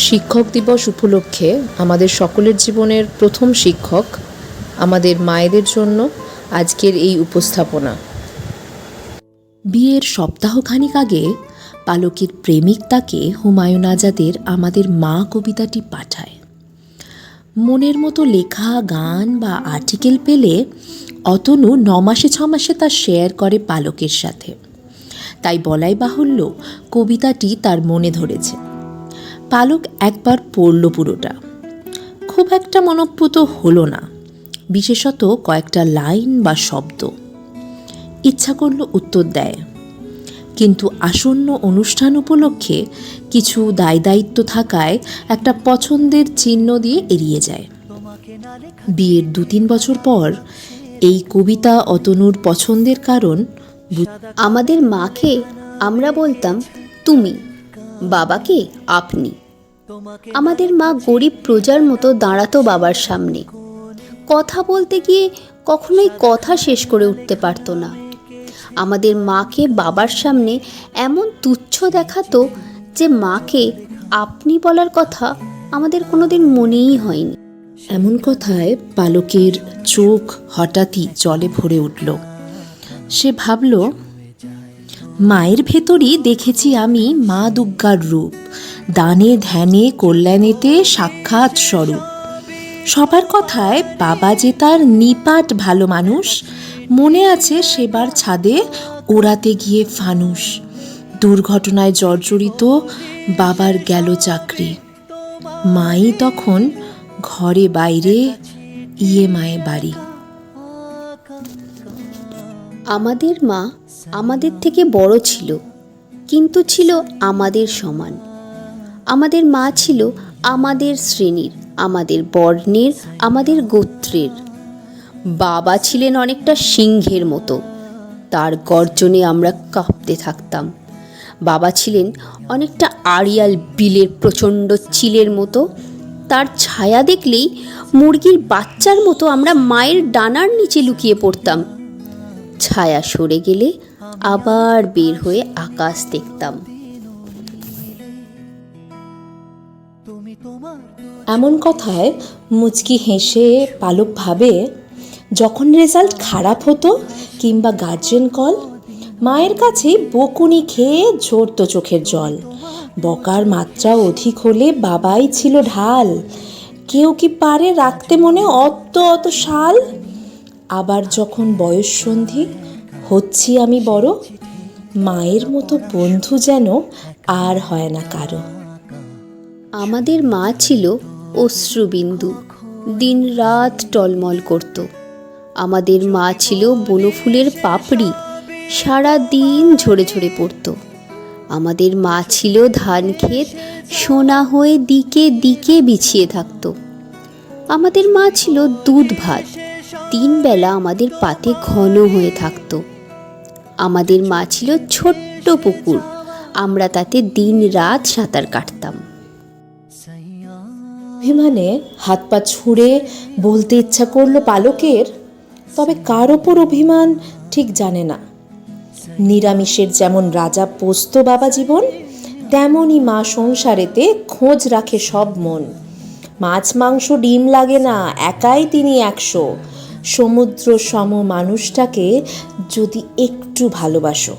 শিক্ষক দিবস উপলক্ষে আমাদের সকলের জীবনের প্রথম শিক্ষক আমাদের মায়েদের জন্য আজকের এই উপস্থাপনা। বিয়ের সপ্তাহখানিক আগে পালকের প্রেমিক তাকে হুমায়ুন আজাদের আমাদের মা কবিতাটি পাঠায়। মনের মতো লেখা গান বা আর্টিকেল পেলে অতনু 9 মাসে 6 মাসে তা শেয়ার করে পালকের সাথে। তাই বলাই বাহুল্য কবিতাটি তার মনে ধরেছে। পালক একবার পড়ল পুরোটা, খুব একটা মনোপ্রত হলো না, বিশেষত কয়েকটা লাইন বা শব্দ। ইচ্ছা করল উত্তর দেয়, কিন্তু আসন্ন অনুষ্ঠান উপলক্ষে কিছু দায়িত্ব থাকায় একটা পছন্দের চিহ্ন দিয়ে এড়িয়ে যায়। বিয়ের 2-3 বছর পর এই কবিতা অতনুর পছন্দের কারণ। আমাদের মাকে আমরা বলতাম তুমি, বাবাকে আপনি। আমাদের মা গরিব প্রজার মতো দাঁড়াতো বাবার সামনে, কথা বলতে গিয়ে কখনোই কথা শেষ করে উঠতে পারতো না। আমাদের মাকে বাবার সামনে এমন তুচ্ছ দেখাতো যে মাকে আপনি বলার কথা আমাদের কোনোদিন মনেই হয়নি। এমন কথায় পালকের চোখ হঠাৎই জলে ভরে উঠল। সে ভাবল, মায়ের ভেতরই দেখেছি আমি মা দুর্গার রূপ, দানে ধ্যানে কল্যাণেতে সাক্ষাৎ স্বরূপ। সবার কথায় বাবা যে তার নিপাট ভালো মানুষ, মনে আছে সেবার ছাদে ওড়াতে গিয়ে ফানুস, দুর্ঘটনায় জর্জরিত বাবার গেল চাকরি, মাই তখন ঘরে বাইরে মায়ে বাড়ি। আমাদের মা আমাদের থেকে বড় ছিল, কিন্তু ছিল আমাদের সমান। আমাদের মা ছিল আমাদের শ্রেণীর, আমাদের বর্ণের, আমাদের গোত্রের। বাবা ছিলেন অনেকটা সিংহের মতো, তার গর্জনে আমরা কাঁপতে থাকতাম। বাবা ছিলেন অনেকটা আড়িয়াল বিলের প্রচণ্ড চিলের মতো, তার ছায়া দেখলেই মুরগির বাচ্চার মতো আমরা মায়ের ডানার নিচে লুকিয়ে পড়তাম। ছায়া সরে গেলে আবার বের হয়ে আকাশ দেখতাম। এমন কথায় মুচকি হেসে পালক ভাবে, যখন রেজাল্ট খারাপ হতো কিংবা গার্জেন কল, মায়ের কাছে বকুনি খেয়ে ঝরতো চোখের জল। বকার মাত্রা অধিক হলে বাবাই ছিল ঢাল, কেউ কি পারে রাখতে মনে অত অত শাল। আবার যখন বয়ঃসন্ধি, হচ্ছি আমি বড়, মায়ের মতো বন্ধু যেন আর হয় না কারো। আমাদের মা ছিল অশ্রুবিন্দু, দিন রাত টলমল করত। আমাদের মা ছিল বনফুলের পাপড়ি, সারা দিন ঝরে ঝরে পড়ত। আমাদের মা ছিল ধান ক্ষেত, সোনা হয়ে দিকে দিকে বিছিয়ে থাকত। আমাদের মা ছিল দুধ ভাত, 3 বেলা আমাদের পাতে ঘন হয়ে থাকত। আমাদের মা ছিল ছোট্ট পুকুর, আমরা তাতে দিন রাত সাঁতার কাটতাম। অভিমানে হাত পা ছুঁড়ে বলতে ইচ্ছা করলো পালকের, তবে কার ওপর অভিমান ঠিক জানে না। নিরামিষের যেমন রাজা পোস্ত বাবা জীবন, তেমনই মা সংসারেতে খোঁজ রাখে সব মন। মাছ মাংস ডিম লাগে না, একাই তিনি 100, সমুদ্র সম মানুষটাকে যদি একটু ভালোবাসো।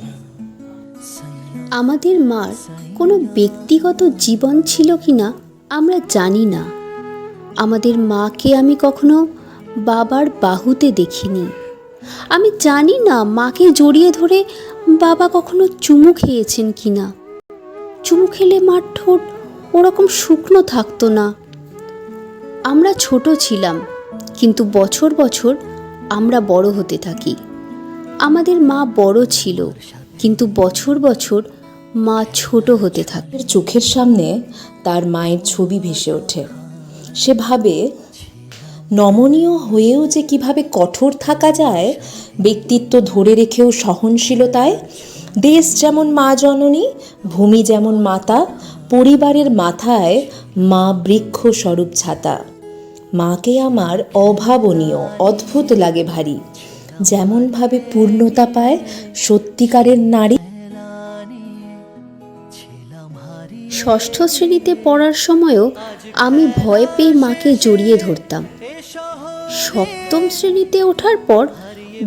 আমাদের মার কোনো ব্যক্তিগত জীবন ছিল কিনা আমরা জানি না। আমাদের মাকে আমি কখনো বাবার বাহুতে দেখিনি। আমি জানি না মাকে জড়িয়ে ধরে বাবা কখনো চুমু খেয়েছেন কিনা। চুমু খেলে মার ঠোঁট ওরকম শুকনো থাকতো না। আমরা ছোট ছিলাম, কিন্তু বছর বছর আমরা বড় হতে থাকি। আমাদের মা বড় ছিল, কিন্তু বছর বছর মা ছোট হতে থাকে। চোখের সামনে তার মায়ের ছবি ভেসে ওঠে। সে ভাবে, নমনীয় হয়েও যে কিভাবে কঠোর থাকা যায়, ব্যক্তিত্ব ধরে রেখেও সহনশীলতায়। দেশ যেমন মা জননী, ভূমি যেমন মাতা, পরিবারের মাথায় মা বৃক্ষ স্বরূপ ছাতা। মাকে আমার অভাবনীয়, অদ্ভুত লাগে ভারী, যেমনভাবে পূর্ণতা পায় সত্যিকারের নারী। ষষ্ঠ শ্রেণীতে পড়ার সময়ও আমি ভয় পেয়ে মাকে জড়িয়ে ধরতাম। সপ্তম শ্রেণীতে ওঠার পর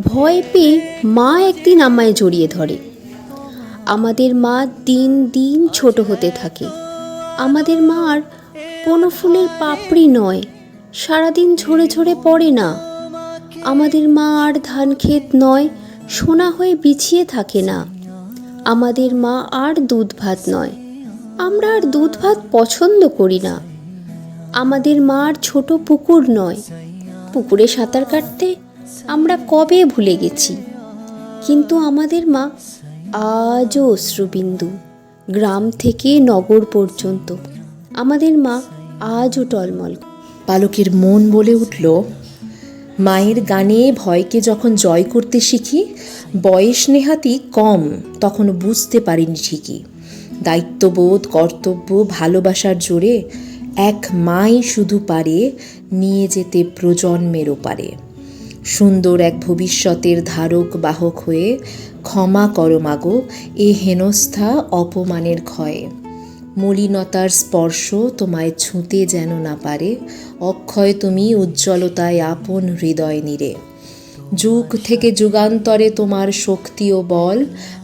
ভয় পেয়ে মা একদিন আমায় জড়িয়ে ধরে। আমাদের মা দিন দিন ছোট হতে থাকে। আমাদের মা আর কোনো ফুলের পাপড়ি নয়, সারাদিন ঝরে ঝরে পড়ে না। আমাদের মা আর ধান ক্ষেত নয়, সোনা হয়ে বিছিয়ে থাকে না। আমাদের মা আর দুধ ভাত নয়, আমরা আর দুধ ভাত পছন্দ করি না। আমাদের মা আর ছোট পুকুর নয়, পুকুরে সাঁতার কাটতে আমরা কবে ভুলে গেছি। কিন্তু আমাদের মা আজও অশ্রুবিন্দু, গ্রাম থেকে নগর পর্যন্ত আমাদের মা আজও টলমল। পালকের মন বলে উঠল, মায়ের গানে ভয়কে যখন জয় করতে শিখি, বয়স নেহাতি কম, তখন বুঝতে পারিনি ঠিকই। দায়িত্ববোধ, কর্তব্য, ভালোবাসার জোরে এক মাই শুধু পারে নিয়ে যেতে প্রজন্মের ওপারে। সুন্দর এক ভবিষ্যতের ধারক বাহক হয়ে ক্ষমা করো মাগো এ হেনস্থা অপমানের ক্ষয়ে। মলিনতার স্পর্শ তোমায় ছুঁতে যেন না পারে, অক্ষয় তুমি উজ্জ্বলতায় আপন হৃদয় নিরে। যুগ থেকে যুগান্তরে তোমার শক্তি ও বল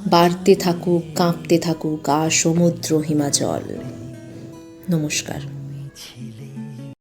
বাড়তে থাকুক, কাঁপতে থাকুক সমুদ্র হিমাচল। নমস্কার।